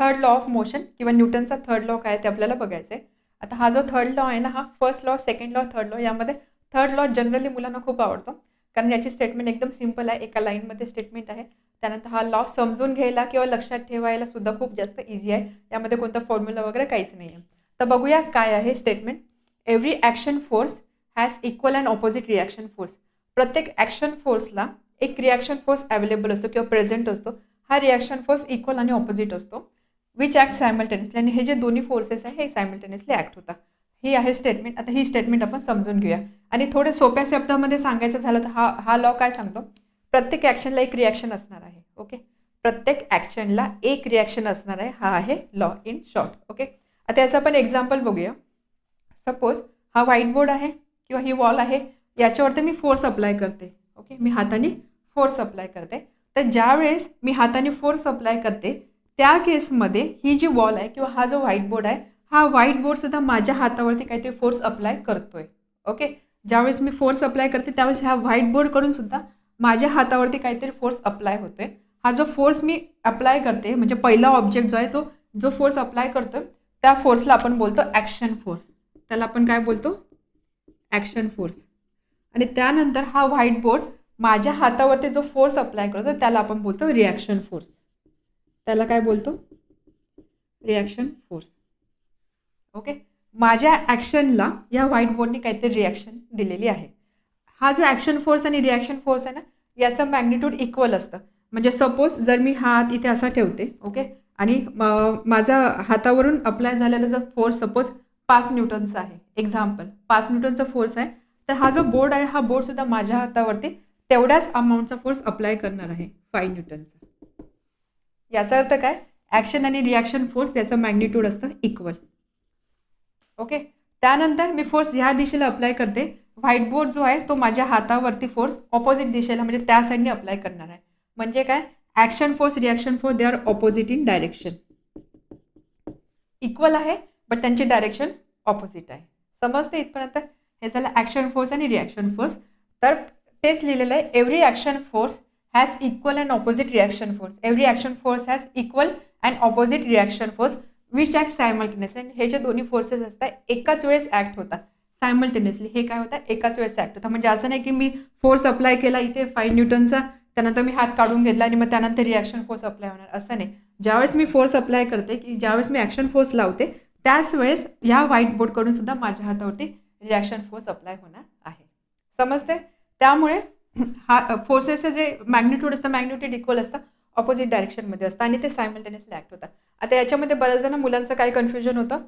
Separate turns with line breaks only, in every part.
Third law of motion किंवा न्यूटनचा third law काय ते आपल्याला बघायचं आहे. आता हा जो थर्ड लॉ आहे ना, हा first law, second law, third law, यामध्ये थर्ड लॉ जनरली मुलांना खूप आवडतो, कारण याची स्टेटमेंट एकदम सिंपल आहे, एका लाईनमध्ये स्टेटमेंट आहे. त्यानंतर हा लॉ समजून घ्यायला किंवा लक्षात ठेवायला सुद्धा खूप जास्त इझी आहे. यामध्ये कोणता फॉर्म्युला वगैरे काहीच नाही आहे. तर बघूया काय आहे statement. Every action force has equal and opposite reaction force. प्रत्येक ॲक्शन फोर्सला एक रिॲक्शन फोर्स अवेलेबल असतो किंवा प्रेझेंट असतो. हा रिॲक्शन फोर्स इक्वल आणि ऑपोजिट असतो, विच ॲक्ट सायमल्टेनियसली. आणि हे जे दोन्ही फोर्सेस आहे हे सायमल्टेनियसली ॲक्ट होतात. ही आहे स्टेटमेंट. आता ही स्टेटमेंट आपण समजून घेऊया. आणि थोडे सोप्या शब्दामध्ये सांगायचं झालं तर हा लॉ काय सांगतो, प्रत्येक ॲक्शनला एक रिॲक्शन असणार आहे. ओके, प्रत्येक ॲक्शनला एक रिॲक्शन असणार आहे, हा आहे लॉ इन शॉर्ट. ओके, आता याचं आपण एक्झाम्पल बघूया. सपोज हा व्हाईट बोर्ड आहे किंवा ही वॉल आहे, याच्यावरती मी फोर्स अप्लाय करते. ओके, मी हाताने फोर्स अप्लाय करते. तर ज्या वेळेस मी हाताने फोर्स अप्लाय करते त्या केसमध्ये ही जी वॉल आहे किंवा हा जो व्हाईट बोर्ड आहे, हा व्हाईट बोर्ड सुद्धा माझ्या हातावरती काहीतरी फोर्स अप्लाय करतोय. ओके, ज्यावेळेस मी फोर्स अप्लाय करते त्यावेळेस ह्या व्हाईट बोर्डकडून सुद्धा माझ्या हातावरती काहीतरी फोर्स अप्लाय होतोय. हा जो फोर्स मी अप्लाय करते, म्हणजे पहिला ऑब्जेक्ट जो आहे तो जो फोर्स अप्लाय करतोय त्या फोर्सला आपण बोलतो ॲक्शन फोर्स. त्याला आपण काय बोलतो, ॲक्शन फोर्स. आणि त्यानंतर हा व्हाईट बोर्ड माझ्या हातावरती जो फोर्स अप्लाय करतो त्याला आपण बोलतो रिॲक्शन फोर्स. त्याला काय बोलतो, रिॲक्शन फोर्स. ओके, माझ्या ॲक्शनला या व्हाईट बोर्डने काहीतरी रिॲक्शन दिलेली आहे. हा जो ॲक्शन फोर्स आणि रिॲक्शन फोर्स आहे ना, याचं मॅग्निट्यूड इक्वल असतं. म्हणजे सपोज जर मी हात इथे असा ठेवते, ओके, आणि माझा हातावरून अप्लाय झालेला जर फोर्स सपोज 5 न्यूटनचा आहे, एक्झाम्पल 5 न्यूटनचा फोर्स आहे, तर हा जो बोर्ड आहे हा बोर्ड सुद्धा माझ्या हातावरती तेवढ्याच अमाऊंटचा फोर्स अप्लाय करणार आहे, 5 न्यूटनचा. याचा अर्थ काय, ॲक्शन आणि रिॲक्शन फोर्स याचं मॅग्निट्यूड असतं इक्वल. ओके, त्यानंतर मी फोर्स ह्या दिशेला अप्लाय करते. व्हाईट बोर्ड जो आहे तो माझ्या हातावरती फोर्स ऑपोजिट दिशेला म्हणजे त्या साईडने अप्लाय करणार आहे. म्हणजे काय, action force reaction force they R opposite in direction. Equal आहे बट त्यांची डायरेक्शन ऑपोजिट आहे. समजते इथपर्यंत. हे झालं ॲक्शन फोर्स आणि रिॲक्शन फोर्स. तर तेच लिहिलेलं आहे, every action force has equal and opposite reaction force. Every action force has equal and opposite reaction force which act simultaneously. आणि हे जे दोन्ही फोर्सेस असतात एकाच वेळेस ॲक्ट होतात सायमल्टेनियसली. हे काय होतं, एकाच वेळेस ॲक्ट होतात. म्हणजे असं नाही की मी फोर्स अप्लाय केला इथे 5 न्यूटनचा, त्यानंतर मी हात काढून घेतला आणि मग त्यानंतर रिॲक्शन फोर्स अप्लाय होणार, असं नाही. ज्यावेळेस मी फोर्स अप्लाय करते की ज्यावेळेस मी ॲक्शन फोर्स लावते त्याच वेळेस या व्हाईट बोर्डकडून सुद्धा माझ्या हातावरती रिॲक्शन फोर्स अप्लाय होणार आहे. समजते. त्यामुळे हा फोर्सेसचं जे मॅग्निट्यूड असतं मॅग्निट्यूड इक्वल असतं, ऑपोजिट डायरेक्शनमध्ये असतं आणि ते सायमल्टेनियसली ॲक्ट होतात. आता याच्यामध्ये बऱ्याच जण मुलांचं काय कन्फ्युजन होतं,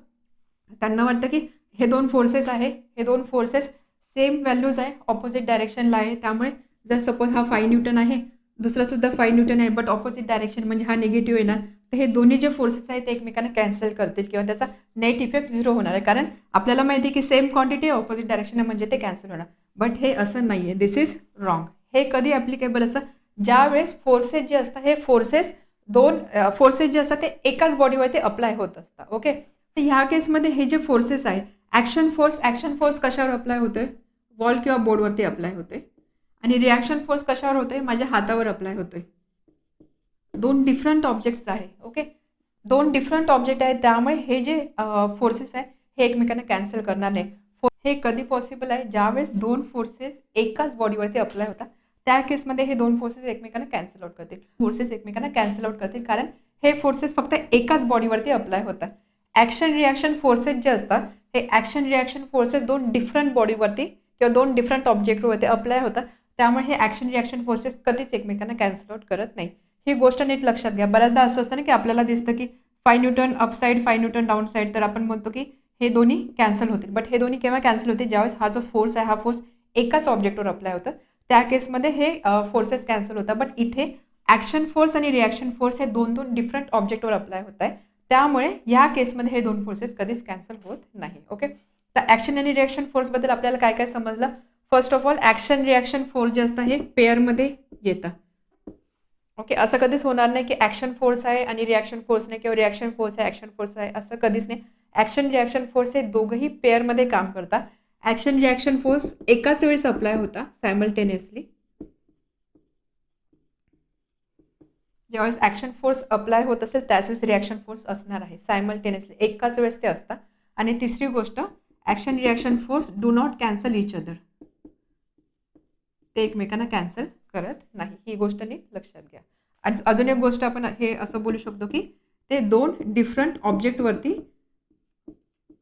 त्यांना वाटतं की हे दोन फोर्सेस आहे, हे दोन फोर्सेस सेम व्हॅल्यूज आहे, ऑपोजिट डायरेक्शनला आहे. त्यामुळे जर सपोज हा 5 न्यूटन आहे, दुसरा सुद्धा 5 न्यूटन आहे, बट ऑपोजिट डायरेक्शन म्हणजे हा निगेटिव्ह येणार. तर हे दोन्ही जे फोर्सेस आहेत ते एकमेकांना कॅन्सल करतील किंवा त्याचा नेट इफेक्ट 0 होणार आहे. कारण आपल्याला माहिती आहे की सेम क्वांटिटी ऑपोजिट डायरेक्शन आहे म्हणजे ते कॅन्सल होणार. बट हे असं नाही आहे, दिस इज रॉंग. हे कधी ॲप्लिकेबल असतं, ज्या वेळेस फोर्सेस जे असतात हे फोर्सेस दोन फोर्सेस जे असतात ते एकाच बॉडीवरती अप्लाय होत असतात. ओके, तर ह्या केसमध्ये हे जे फोर्सेस आहे, ॲक्शन फोर्स कशावर अप्लाय होतोय, वॉल किंवा बोर्डवरती अप्लाय होते. आणि रिॲक्शन फोर्स कशावर होतोय, माझ्या हातावर अप्लाय होतोय. दोन डिफरंट ऑब्जेक्ट्स आहे. ओके, दोन डिफरंट ऑब्जेक्ट आहेत, त्यामुळे हे जे फोर्सेस आहे हे एकमेकांना कॅन्सल करणार नाही. हे कधी पॉसिबल आहे, ज्यावेळेस दोन फोर्सेस एकाच बॉडीवरती अप्लाय होतात त्या केसमध्ये हे दोन फोर्सेस एकमेकांना कॅन्सल आउट करतील. कारण हे फोर्सेस फक्त एकाच बॉडीवरती अप्लाय होतात. ॲक्शन रिॲक्शन फोर्सेस जे असतात हे ॲक्शन रिॲक्शन फोर्सेस दोन डिफरंट बॉडीवरती किंवा दोन डिफरंट ऑब्जेक्टवरती अप्लाय होतात. त्यामुळे हे ॲक्शन रिॲक्शन फोर्सेस कधीच एकमेकांना कॅन्सल आउट करत नाही. ही गोष्ट नीट लक्षात घ्या. बऱ्याचदा असं असतं ना की आपल्याला दिसतं की 5 Newton up side 5 Newton down side, तर आपण म्हणतो की हे दोन्ही कॅन्सल होतील. बट हे दोन्ही केव्हा कॅन्सल होते, ज्यावेळेस हा जो फोर्स आहे हा फोर्स एकाच ऑब्जेक्टवर अप्लाय होतं त्या केसमध्ये हे फोर्सेस कॅन्सल होतात. बट इथे ॲक्शन फोर्स आणि रिॲक्शन फोर्स हे दोन दोन डिफरंट ऑब्जेक्टवर अप्लाय होत आहे. त्यामुळे या केसमध्ये हे दोन फोर्सेस कधीच कॅन्सल होत नाही. ओके, तर ॲक्शन आणि रिॲक्शन फोर्सबद्दल आपल्याला काय काय समजलं. First of all action reaction force जे असतं हे पेअरमध्ये येतं. ओके, असं कधीच होणार नाही की ॲक्शन फोर्स आहे आणि रिॲक्शन फोर्स नाही किंवा रिॲक्शन फोर्स आहे ॲक्शन फोर्स आहे, असं कधीच नाही. ॲक्शन रिॲक्शन फोर्स हे दोघंही पेअरमध्ये काम करतात. ॲक्शन रिॲक्शन फोर्स एकाच वेळेस अप्लाय होता सायमल्टेनियसली. ज्यावेळेस ॲक्शन फोर्स अप्लाय होत असेल त्याच वेळेस रिॲक्शन फोर्स असणार आहे सायमल्टेनियसली, एकाच वेळेस ते असतात. आणि तिसरी गोष्ट, action reaction force do not cancel each other, ते एकमेकांना कॅन्सल करत नाही. ही गोष्ट नीट लक्षात घ्या. आणि अजून एक गोष्ट आपण हे असं बोलू शकतो की ते दोन डिफरंट ऑब्जेक्टवरती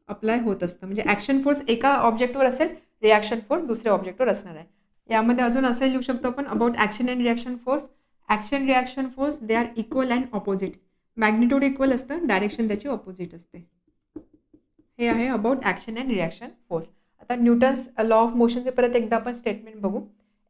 अप्लाय होत असतं. म्हणजे ॲक्शन फोर्स एका ऑब्जेक्टवर असेल, रिॲक्शन फोर्स दुसऱ्या ऑब्जेक्टवर असणार आहे. यामध्ये अजून असं लिहू शकतो आपण about action and reaction force. Action reaction force they are equal and opposite. Magnitude equal असतं, डायरेक्शन त्याची ऑपोजिट असते. हे आहे about action and reaction force. आता न्यूटन्स लॉ ऑफ मोशनचे परत एकदा आपण स्टेटमेंट बघू.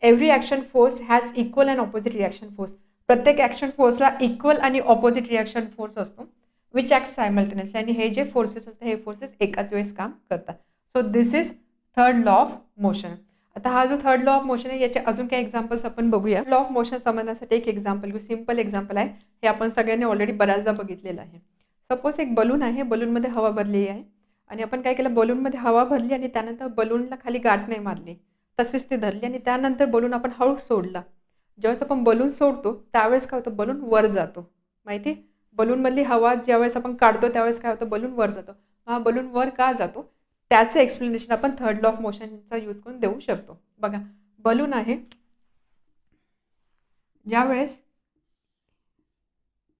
Every action force has equal and opposite reaction force. प्रत्येक ॲक्शन फोर्सला इक्वल आणि ऑपोजिट रिॲक्शन फोर्स असतो विच ॲक्ट सायमल्टेनियसली. आणि हे जे फोर्सेस असतात हे फोर्सेस एकाच वेळेस काम करतात. So this is third law of motion. आता हा जो थर्ड लॉ ऑफ मोशन आहे याचे अजून काही एक्झाम्पल्स आपण बघूया. लॉ ऑफ मोशन समजण्यासाठी एक एक्झाम्पल घेऊ. सिम्पल एक्झाम्पल आहे, हे आपण सगळ्यांनी ऑलरेडी बऱ्याचदा बघितलेलं आहे. सपोज एक बलून आहे, बलूनमध्ये हवा भरलेली आहे आणि आपण काय केलं, बलूनमध्ये हवा भरली आणि त्यानंतर बलूनला खाली गाठ नाही मारली, तसेच ती धरली आणि त्यानंतर बलून आपण हळू सोडला. ज्यावेळेस आपण बलून सोडतो त्यावेळेस काय होतं, बलून वर जातो. माहिती, बलूनमधली हवा ज्यावेळेस आपण काढतो त्यावेळेस काय होतं, बलून वर जातो. हा बलून वर का जातो त्याचं एक्सप्लेनेशन आपण थर्ड लॉ ऑफ मोशनचा यूज करून देऊ शकतो. बघा, बलून आहे, ज्यावेळेस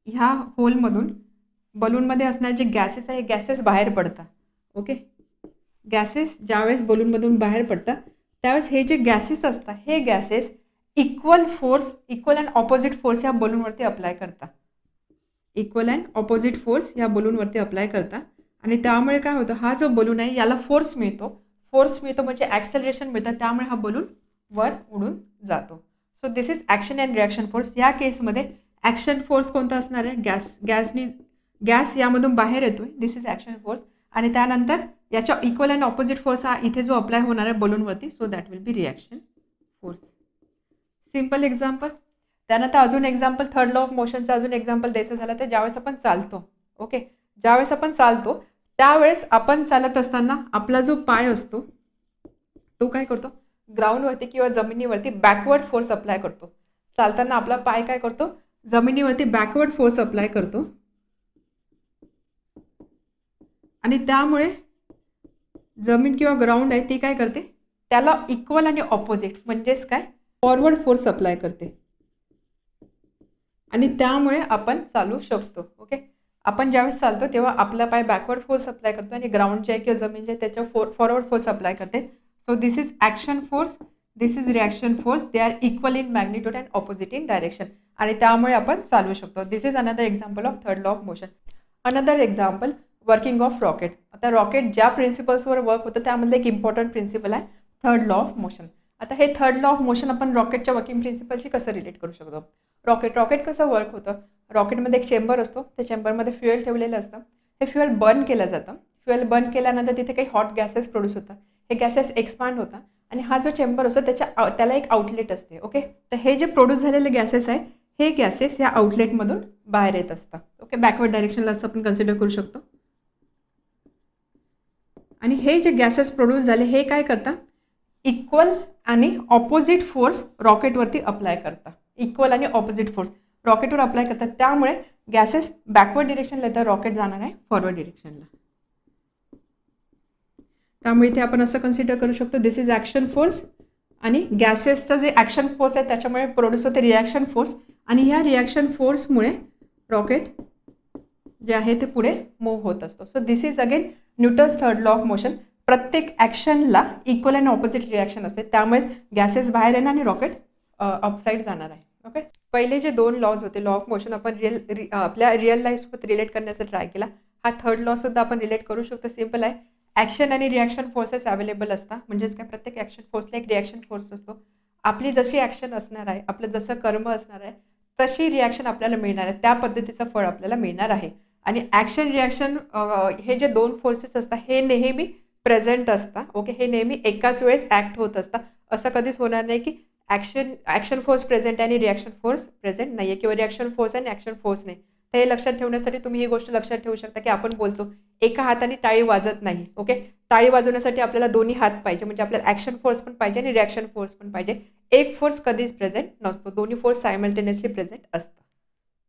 ह्या होलमधून बलूनमध्ये असणारे जे गॅसेस आहे गॅसेस बाहेर पडतात. ओके, गॅसेस ज्यावेळेस बलूनमधून बाहेर पडतात त्यावेळेस हे जे गॅसेस असतात हे gases equal and opposite force या बलूनवरती अप्लाय करतात. इक्वल अँड ऑपोजिट फोर्स या बलूनवरती अप्लाय करतात आणि त्यामुळे काय होतं, हा जो बलून आहे याला फोर्स मिळतो म्हणजे ॲक्सेलरेशन मिळतं, त्यामुळे हा बलून वर उडून जातो. So this is action and reaction force. या केसमध्ये ॲक्शन फोर्स कोणता असणार आहे, गॅस यामधून बाहेर येतोय, दिस इज ॲक्शन फोर्स. आणि त्यानंतर याच्या इक्वल अँड ऑपोजिट फोर्स हा इथे जो अप्लाय होणार आहे बलूनवरती, so that will be reaction force. Simple example. त्यानंतर अजून एक्झाम्पल, थर्ड लॉ ऑफ मोशनचं अजून एक्झाम्पल द्यायचं झालं तर ज्यावेळेस आपण चालतो, ओके, ज्यावेळेस आपण चालतो त्यावेळेस आपण चालत असताना आपला जो पाय असतो तो काय करतो, ग्राउंडवरती किंवा जमिनीवरती बॅकवर्ड फोर्स अप्लाय करतो. चालताना आपला पाय काय करतो, जमिनीवरती बॅकवर्ड फोर्स अप्लाय करतो आणि त्यामुळे जमीन किंवा ग्राउंड आहे ती काय करते, त्याला इक्वल आणि ऑपोजिट म्हणजेच काय, फॉरवर्ड फोर्स अप्लाय करते आणि त्यामुळे आपण चालू शकतो. ओके, आपण ज्यावेळेस चालतो तेव्हा आपला पाय बॅकवर्ड फोर्स अप्लाय करतो आणि ग्राउंड जे आहे किंवा जमीन जे आहे त्याच्यावर फॉरवर्ड फोर्स अप्लाय करते. So this is action force, this is reaction force. They are equal in magnitude and opposite in direction आणि त्यामुळे आपण चालू शकतो. This is another example of third law of motion. Another example, working of rocket. आता rocket ज्या प्रिन्सिपल्सवर work होतं त्यामधलं एक इम्पॉर्टंट प्रिन्सिपल आहे थर्ड लॉ ऑफ मोशन. आता हे थर्ड लॉ ऑफ मोशन आपण रॉकेटच्या वर्किंग प्रिन्सिपलशी कसं रिलेट करू शकतो. रॉकेट कसं वर्क होतं, रॉकेटमध्ये एक चेंबर असतो, त्या चेंबरमध्ये फ्युएल ठेवलेलं असतं, हे फ्युएल बर्न केलं जातं. फ्युएल बर्न केल्यानंतर तिथे काही हॉट गॅसेस प्रोड्यूस होतात, हे गॅसेस एक्सपांड होतात आणि हा जो चेंबर असतो त्याला एक आउटलेट असते. ओके, तर हे जे प्रोड्यूस झालेले गॅसेस आहे हे गॅसेस या आउटलेटमधून बाहेर येत असतात. ओके, बॅकवर्ड डायरेक्शनला असं आपण कन्सिडर करू शकतो. आणि हे जे गॅसेस प्रोड्यूस झाले हे काय करतात, इक्वल आणि ऑपोजिट फोर्स रॉकेटवरती अप्लाय करतात. इक्वल आणि ऑपोजिट फोर्स रॉकेटवर अप्लाय करतात, त्यामुळे गॅसेस बॅकवर्ड डिरेक्शनला येतात, रॉकेट जाणार आहे फॉरवर्ड डिरेक्शनला. त्यामुळे इथे आपण असं कन्सिडर करू शकतो, दिस इज ॲक्शन फोर्स आणि गॅसेसचं जे ॲक्शन फोर्स आहे त्याच्यामुळे प्रोड्यूस होते रिॲक्शन फोर्स आणि या रिॲक्शन फोर्समुळे रॉकेट जे आहे ते पुढे मूव्ह होत असतो. So this is again Newton's third law of motion. प्रत्येक ॲक्शनला इक्वल अँड ऑपोजिट रिॲक्शन असते, त्यामुळे गॅसेस बाहेर येणार आणि रॉकेट अपसाईड जाणार आहे. ओके, पहिले जे दोन लॉज होते लॉ ऑफ मोशन आपण आपल्या रिअल लाईफसोबत रिलेट करण्याचा ट्राय केला. हा थर्ड लॉ सुद्धा आपण रिलेट करू शकतो. सिम्पल आहे, ॲक्शन आणि रिॲक्शन फोर्सेस अवेलेबल असतात, म्हणजेच काय, प्रत्येक ॲक्शन फोर्सला एक रिॲक्शन फोर्स असतो. आपली जशी ॲक्शन असणार आहे, आपलं जसं कर्म असणार आहे तशी रिॲक्शन आपल्याला मिळणार आहे, त्या पद्धतीचं फळ आपल्याला मिळणार आहे. आणि ॲक्शन रिॲक्शन हे जे दोन फोर्सेस असतात हे नेहमी प्रेझेंट असतात. ओके, हे नेहमी एकाच वेळेस ॲक्ट होत असतात. असं कधीच होणार नाही की ॲक्शन फोर्स प्रेझेंट आहे आणि रिॲक्शन फोर्स प्रेझेंट नाही आहे किंवा रिॲक्शन फोर्स आणि ॲक्शन फोर्स नाही. तर हे लक्षात ठेवण्यासाठी तुम्ही ही गोष्ट लक्षात ठेवू शकता की आपण बोलतो एका हाताने टाळी वाजत नाही. ओके, टाळी वाजवण्यासाठी आपल्याला दोन्ही हात पाहिजे, म्हणजे आपल्याला ॲक्शन फोर्स पण पाहिजे आणि रिॲक्शन फोर्स पण पाहिजे. एक फोर्स कधीच प्रेझेंट नसतो, दोन्ही फोर्स सायमल्टेनियसली प्रेझेंट असतात.